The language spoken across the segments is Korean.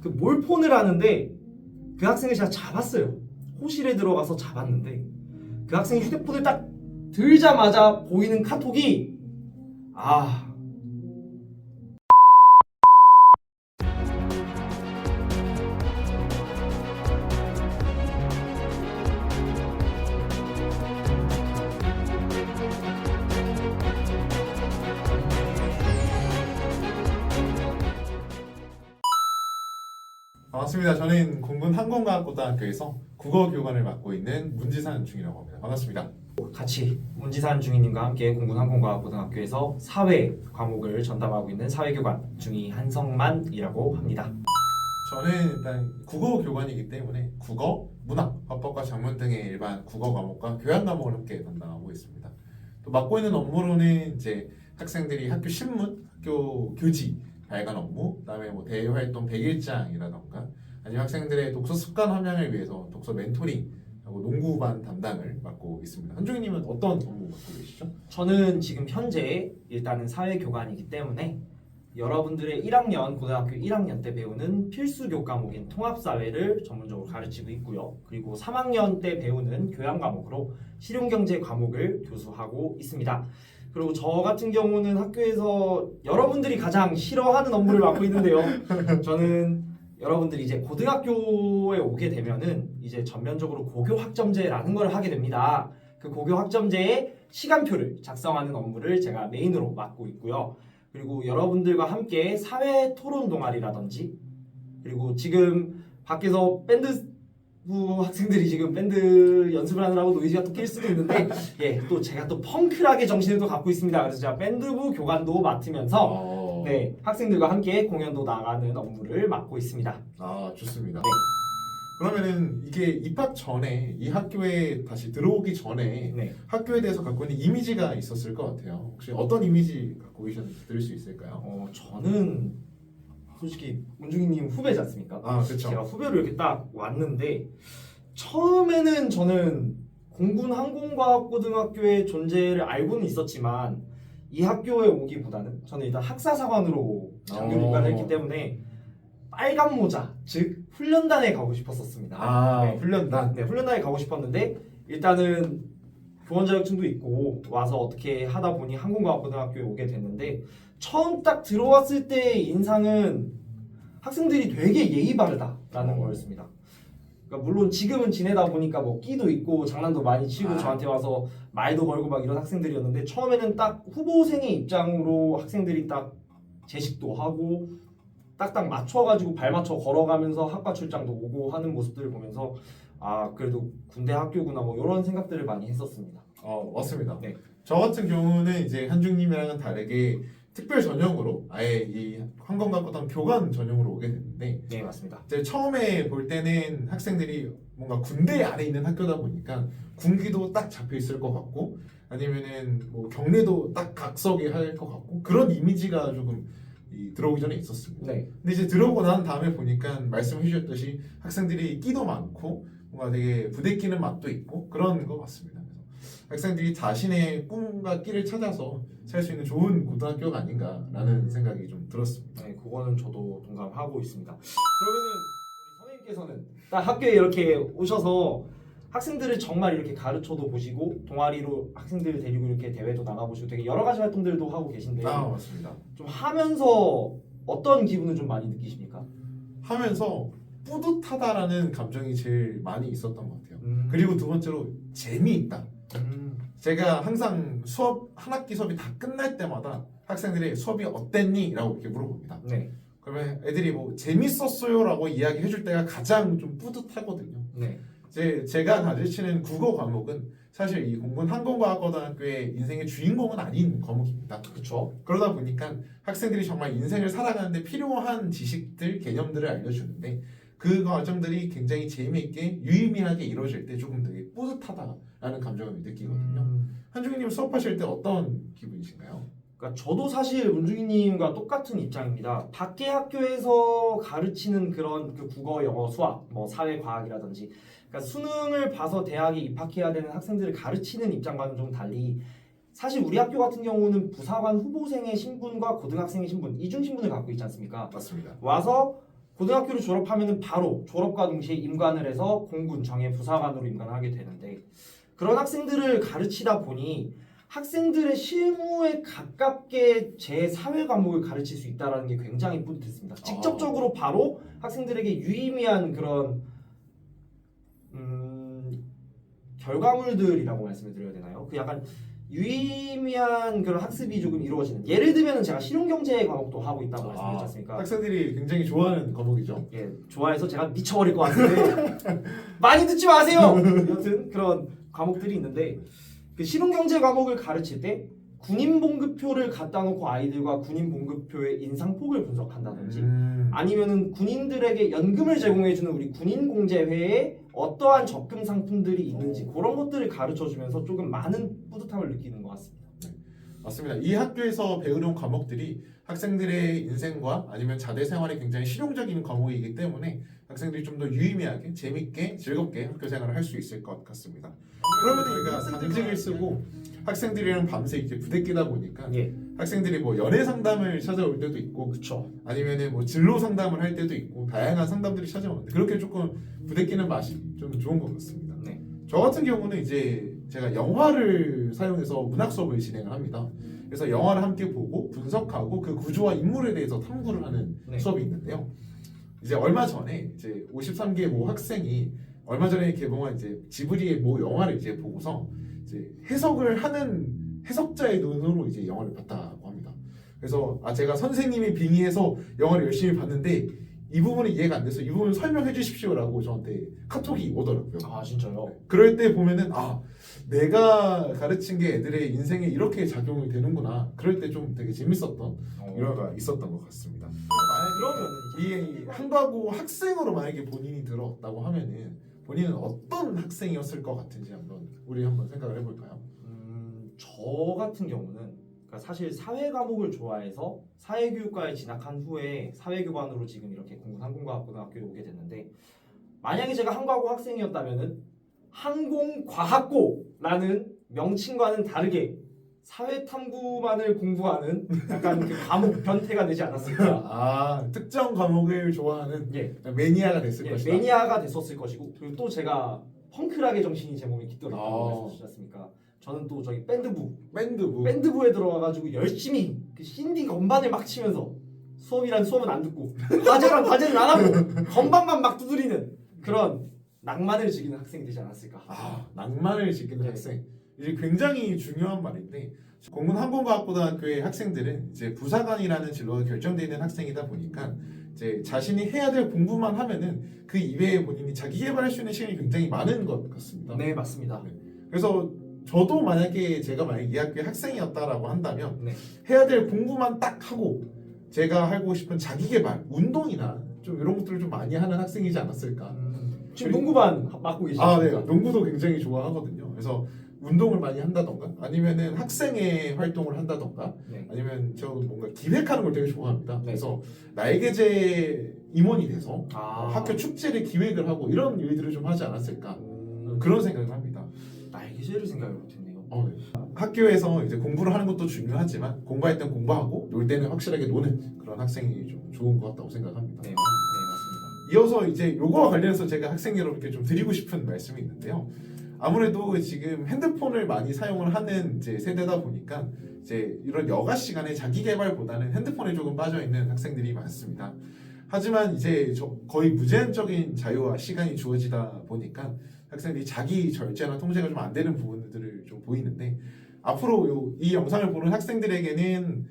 그 몰폰을 하는데 그 학생을 제가 잡았어요. 호실에 들어가서 잡았는데 그 학생이 휴대폰을 딱 들자마자 보이는 카톡이 반갑습니다. 저는 공군 항공과학고등학교에서 국어교관을 맡고 있는 문지산 중이라고 합니다. 반갑습니다. 같이 문지산 중위님과 함께 공군항공과학고등학교에서 사회 과목을 전담하고 있는 사회교관 중위 한성만이라고 합니다. 저는 일단 국어교관이기 때문에 국어, 문학, 화법과 작문 등의 일반 국어 과목과 교양 과목을 함께 담당하고 있습니다. 또 맡고 있는 업무로는 이제 학생들이 학교 신문, 학교 교지 발간 업무, 그다음에 뭐 대외 활동 100일장이라던가 아니면 학생들의 독서 습관 함양을 위해서 독서 멘토링 하고 농구반 담당을 맡고 있습니다. 한종희님은 어떤 업무 맡고 계시죠? 저는 지금 현재 일단은 사회교관이기 때문에 여러분들의 1학년, 고등학교 1학년 때 배우는 필수 교과목인 통합사회를 전문적으로 가르치고 있고요. 그리고 3학년 때 배우는 교양 과목으로 실용경제 과목을 교수하고 있습니다. 그리고 저 같은 경우는 학교에서 여러분들이 가장 싫어하는 업무를 맡고 있는데요. 저는 여러분들이 이제 고등학교에 오게 되면은 이제 전면적으로 고교 학점제라는 걸 하게 됩니다. 그 고교 학점제의 시간표를 작성하는 업무를 제가 메인으로 맡고 있고요. 그리고 여러분들과 함께 사회 토론 동아리라든지 그리고 지금 밖에서 밴드부 학생들이 지금 밴드 연습을 하느라고 노이즈가 또 낄 수도 있는데 또 제가 또 펑크하게 정신을 또 갖고 있습니다. 그래서 제가 밴드부 교관도 맡으면서 학생들과 함께 공연도 나가는 업무를 맡고 있습니다. 좋습니다. 네. 그러면은 이게 입학 전에 이 학교에 다시 들어오기 전에 네. 학교에 대해서 갖고 있는 이미지가 있었을 것 같아요. 혹시 어떤 이미지 갖고 계셨는지 들을 수 있을까요? 저는 솔직히 문중희님 후배지 않습니까? 그렇죠. 제가 후배로 이렇게 딱 왔는데 처음에는 저는 공군 항공과학고등학교의 존재를 알고는 있었지만 이 학교에 오기보다는 저는 일단 학사사관으로 장교 입관을 했기 때문에 빨간 모자, 즉 훈련단에 가고 싶었었습니다. 훈련단. 네, 훈련단에 가고 싶었는데 일단은 교원 자격증도 있고 와서 어떻게 하다 보니 항공과학고등학교에 오게 됐는데 처음 딱 들어왔을 때의 인상은 학생들이 되게 예의 바르다라는 거였습니다. 그러니까 물론 지금은 지내다 보니까 뭐 끼도 있고 장난도 많이 치고 저한테 와서 말도 걸고 막 이런 학생들이었는데 처음에는 딱 후보생의 입장으로 학생들이 딱 제식도 하고 딱딱 맞춰가지고 발 맞춰 걸어가면서 학과 출장도 오고 하는 모습들을 보면서 그래도 군대 학교구나 뭐 이런 생각들을 많이 했었습니다. 맞습니다. 네. 저 같은 경우는 이제 한중님이랑은 다르게 특별 전형으로 아예 이 항공과학고등 교관 전형으로 오게 됐는데 네, 맞습니다. 이제 처음에 볼 때는 학생들이 뭔가 군대 안에 있는 학교다 보니까 군기도 딱 잡혀 있을 것 같고 아니면은 뭐 경례도 딱 각석에 할 것 같고 그런 이미지가 조금 들어오기 전에 있었습니다. 네. 근데 이제 들어오고 난 다음에 보니까 말씀해 주셨듯이 학생들이 끼도 많고 뭔가 되게 부대끼는 맛도 있고 그런 것 같습니다. 그래서 학생들이 자신의 꿈과 끼를 찾아서 살 수 있는 좋은 고등학교가 아닌가라는 생각이 좀 들었습니다. 네, 그거는 저도 동감하고 있습니다. 그러면은 우리 선생님께서는 딱 학교에 이렇게 오셔서 학생들을 정말 이렇게 가르쳐도 보시고 동아리로 학생들 데리고 이렇게 대회도 나가보시고 되게 여러 가지 활동들도 하고 계신데 맞습니다. 좀 하면서 어떤 기분을 좀 많이 느끼십니까? 하면서 뿌듯하다라는 감정이 제일 많이 있었던 것 같아요. 그리고 그리고 두 번째로 재미있다. 제가 항상 한 학기 수업이 다 끝날 때마다 학생들이 수업이 어땠니? 라고 이렇게 물어봅니다. 네. 그러면 애들이 뭐 재밌었어요 라고 이야기해 줄 때가 가장 좀 뿌듯하거든요. 네. 제가 가르치는 국어 과목은 사실 이 공군 항공과학고등학교의 인생의 주인공은 아닌 과목입니다. 그렇죠. 그러다 보니까 학생들이 정말 인생을 살아가는데 필요한 지식들, 개념들을 알려주는데 그 과정들이 굉장히 재미있게 유의미하게 이루어질 때 조금 되게 뿌듯하다라는 감정을 느끼거든요. 한중희님 수업하실 때 어떤 기분이신가요? 그러니까 저도 사실 문중희님과 똑같은 입장입니다. 밖에 학교에서 가르치는 그런 그 국어, 영어, 수학, 뭐 사회, 과학이라든지 그러니까 수능을 봐서 대학에 입학해야 되는 학생들을 가르치는 입장과는 좀 달리 사실 우리 학교 같은 경우는 부사관 후보생의 신분과 고등학생의 신분, 이중 신분을 갖고 있지 않습니까? 맞습니다. 와서 고등학교를 졸업하면은 바로 졸업과 동시에 임관을 해서 공군 정예 부사관으로 임관하게 되는데 그런 학생들을 가르치다 보니 학생들의 실무에 가깝게 제 사회 과목을 가르칠 수 있다는 게 굉장히 뿌듯했습니다. 직접적으로 바로 학생들에게 유의미한 그런 결과물들이라고 말씀을 드려야 되나요? 그 약간 유의미한 그런 학습이 조금 이루어지는. 예를 들면 제가 실용경제 과목도 하고 있다고 말씀드렸지 않습니까? 학생들이 굉장히 좋아하는 과목이죠. 예, 좋아해서 제가 미쳐버릴 것 같은데 많이 듣지 마세요. 여튼 그런 과목들이 있는데 그 실용경제 과목을 가르칠 때 군인 봉급표를 갖다 놓고 아이들과 군인 봉급표의 인상폭을 분석한다든지 아니면은 군인들에게 연금을 제공해주는 우리 군인공제회에 어떠한 적금 상품들이 있는지 그런 것들을 가르쳐주면서 조금 많은 뿌듯함을 느끼는 것 같습니다. 맞습니다. 이 학교에서 배우는 과목들이 학생들의 인생과 아니면 자대 생활에 굉장히 실용적인 과목이기 때문에 학생들이 좀 더 유의미하게 재밌게 즐겁게 학교 생활을 할 수 있을 것 같습니다. 그러면 저희가 상징을 쓰고 학생들이랑 밤새 이렇게 부대끼다 보니까 예, 학생들이 뭐 연애 상담을 찾아올 때도 있고 그렇죠. 아니면은 뭐 진로 상담을 할 때도 있고 다양한 상담들이 찾아오는데 그렇게 조금 부대끼는 맛이 좀 좋은 것 같습니다. 네. 저 같은 경우는 이제 제가 영화를 사용해서 문학 수업을 진행을 합니다. 그래서 영화를 함께 보고 분석하고 그 구조와 인물에 대해서 탐구를 하는 네. 수업이 있는데요. 이제 얼마 전에 이제 53개 모 학생이 얼마 전에 개봉한 이제 지브리의 모 영화를 이제 보고서 이제 해석을 하는 해석자의 눈으로 이제 영화를 봤다고 합니다. 그래서 제가 선생님이 빙의해서 영화를 열심히 봤는데 이 부분이 이해가 안 돼서 이 부분 설명해 주십시오라고 저한테 카톡이 오더라고요. 아 진짜요? 그럴 때 보면은 내가 가르친 게 애들의 인생에 이렇게 작용이 되는구나. 그럴 때 좀 되게 재밌었던 일화가 있었던 것 같습니다. 그러면 이 한과고 학생으로 만약에 본인이 들었다고 하면은 본인은 어떤 학생이었을 것 같은지 우리 한번 생각을 해볼까요? 저 같은 경우는 그러니까 사실 사회 과목을 좋아해서 사회교육과에 진학한 후에 사회교관으로 지금 이렇게 공군 항공과학고등학교에 오게 됐는데 만약에 제가 항과고 학생이었다면은 항공과학고라는 명칭과는 다르게 사회탐구만을 공부하는 약간 그 과목 변태가 되지 않았을까? 특정 과목을 좋아하는 예, 매니아가 됐을 것이다. 매니아가 됐었을 것이고 그리고 또 제가 펑크락의 정신이 제 몸에 깃들었다고 말씀하셨지 않습니까? 저는 또 저기 밴드부에 들어가가지고 열심히 그 신디 건반을 막 치면서 수업이란 수업은 안 듣고 과제란 과제는 안 하고 건반만 막 두드리는 그런 낭만을 즐기는 학생이 되지 않았을까? 낭만을 즐기는 학생. 이제 굉장히 중요한 말인데 공군 항공과학고등학교의 학생들은 이제 부사관이라는 진로가 결정되어 있는 학생이다 보니까 이제 자신이 해야 될 공부만 하면은 그 이외에 본인이 자기 개발할 수 있는 시간이 굉장히 많은 것 같습니다. 네 맞습니다. 그래서 저도 만약에 제가 이 학교의 학생이었다라고 한다면 네. 해야 될 공부만 딱 하고 제가 하고 싶은 자기 개발, 운동이나 좀 이런 것들을 좀 많이 하는 학생이지 않았을까. 지금 농구반 맡고 계시죠? 네, 농구도 굉장히 좋아하거든요. 그래서 운동을 많이 한다던가 아니면은 학생회 활동을 한다던가 네. 아니면 저 뭔가 기획하는 걸 되게 좋아합니다. 네. 그래서 날개제 임원이 돼서 아. 학교 축제를 기획을 하고 이런 일들을 좀 하지 않았을까 그런 생각을 합니다. 날개제를 생각을 못했네요. 네. 학교에서 이제 공부를 하는 것도 중요하지만 공부할 땐 공부하고 놀 때는 확실하게 노는 그런 학생이 좀 좋은 것 같다고 생각합니다. 네 맞습니다. 이어서 이제 요거와 관련해서 제가 학생 여러분께 좀 드리고 싶은 말씀이 있는데요. 아무래도 지금 핸드폰을 많이 사용을 하는 이제 세대다 보니까 이제 이런 여가 시간에 자기 개발보다는 핸드폰에 조금 빠져 있는 학생들이 많습니다. 하지만 이제 거의 무제한적인 자유와 시간이 주어지다 보니까 학생들이 자기 절제나 통제가 좀 안 되는 부분들을 좀 보이는데 앞으로 이 영상을 보는 학생들에게는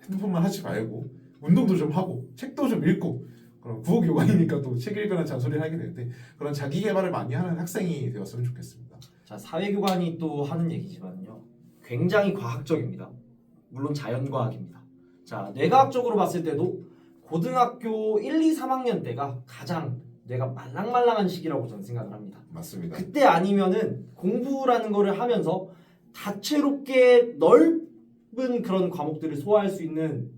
핸드폰만 하지 말고 운동도 좀 하고 책도 좀 읽고 그럼 구호교관이니까 또 책 읽거나 잔소리를 하게 되는데 그런 자기 개발을 많이 하는 학생이 되었으면 좋겠습니다. 자 사회교관이 또 하는 얘기지만요 굉장히 과학적입니다. 물론 자연과학입니다. 자 뇌과학적으로 봤을 때도 고등학교 1, 2, 3학년 때가 가장 뇌가 말랑말랑한 시기라고 저는 생각을 합니다. 맞습니다. 그때 아니면은 공부라는 거를 하면서 다채롭게 넓은 그런 과목들을 소화할 수 있는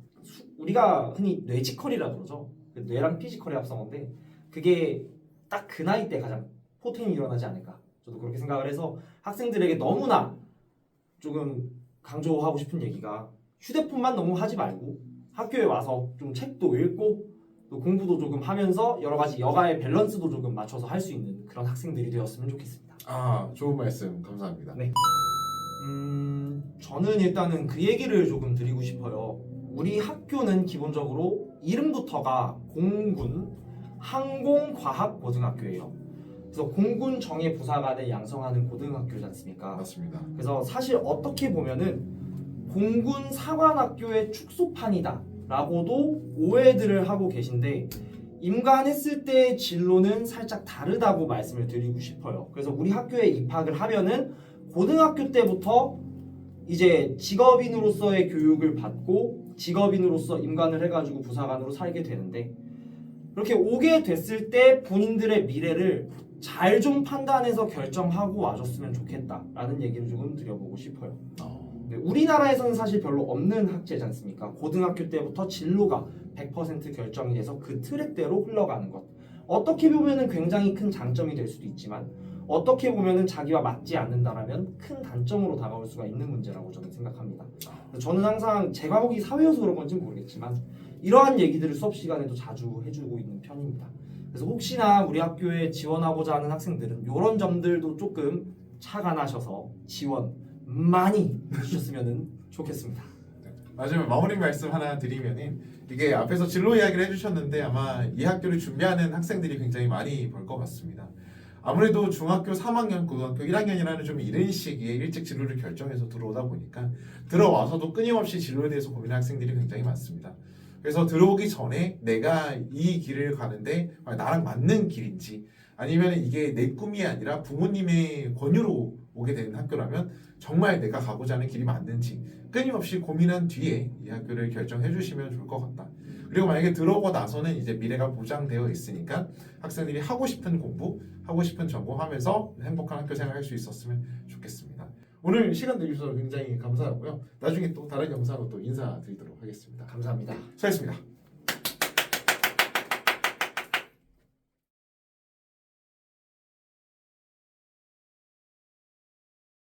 우리가 흔히 뇌지컬이라 그러죠. 뇌랑 피지컬의 합성어인데 그게 딱 그 나이 때 가장 포텐이 일어나지 않을까 저도 그렇게 생각을 해서 학생들에게 너무나 조금 강조하고 싶은 얘기가 휴대폰만 너무 하지 말고 학교에 와서 좀 책도 읽고 또 공부도 조금 하면서 여러 가지 여가의 밸런스도 조금 맞춰서 할 수 있는 그런 학생들이 되었으면 좋겠습니다. 좋은 말씀 감사합니다. 네. 저는 일단은 그 얘기를 조금 드리고 싶어요. 우리 학교는 기본적으로 이름부터가 공군 항공과학고등학교예요. 그래서 공군 정예부사관을 양성하는 고등학교지 않습니까? 맞습니다. 그래서 사실 어떻게 보면은 공군 사관학교의 축소판이다 라고도 오해들을 하고 계신데, 임관했을 때의 진로는 살짝 다르다고 말씀을 드리고 싶어요. 그래서 우리 학교에 입학을 하면은 고등학교 때부터 이제 직업인으로서의 교육을 받고 직업인으로서 임관을 해가지고 부사관으로 살게 되는데, 그렇게 오게 됐을 때 본인들의 미래를 잘 좀 판단해서 결정하고 와줬으면 좋겠다라는 얘기를 조금 드려보고 싶어요. 네, 우리나라에서는 사실 별로 없는 학제지 않습니까? 고등학교 때부터 진로가 100% 결정이 돼서 그 트랙대로 흘러가는 것. 어떻게 보면은 굉장히 큰 장점이 될 수도 있지만, 어떻게 보면은 자기와 맞지 않는다라면 큰 단점으로 다가올 수가 있는 문제라고 저는 생각합니다. 그래서 저는 항상 제 과목이 사회여서 그런 건지 모르겠지만 이러한 얘기들을 수업 시간에도 자주 해주고 있는 편입니다. 그래서 혹시나 우리 학교에 지원하고자 하는 학생들은 이런 점들도 조금 착안하셔서 지원 많이 해주셨으면 좋겠습니다. 마지막 마무리 말씀 하나 드리면은, 이게 앞에서 진로 이야기를 해주셨는데 아마 이 학교를 준비하는 학생들이 굉장히 많이 볼 것 같습니다. 아무래도 중학교 3학년, 고등학교 1학년이라는 좀 이른 시기에 일찍 진로를 결정해서 들어오다 보니까 들어와서도 끊임없이 진로에 대해서 고민하는 학생들이 굉장히 많습니다. 그래서 들어오기 전에 내가 이 길을 가는데 나랑 맞는 길인지, 아니면 이게 내 꿈이 아니라 부모님의 권유로 오게 되는 학교라면 정말 내가 가고자 하는 길이 맞는지 끊임없이 고민한 뒤에 이 학교를 결정해 주시면 좋을 것 같다. 그리고 만약에 들어오고 나서는 이제 미래가 보장되어 있으니까 학생들이 하고 싶은 공부, 하고 싶은 전공하면서 행복한 학교 생활할 수 있었으면 좋겠습니다. 오늘 시간 내주셔서 굉장히 감사하고요. 나중에 또 다른 영상으로 또 인사드리도록 하겠습니다. 감사합니다. 수고하셨습니다.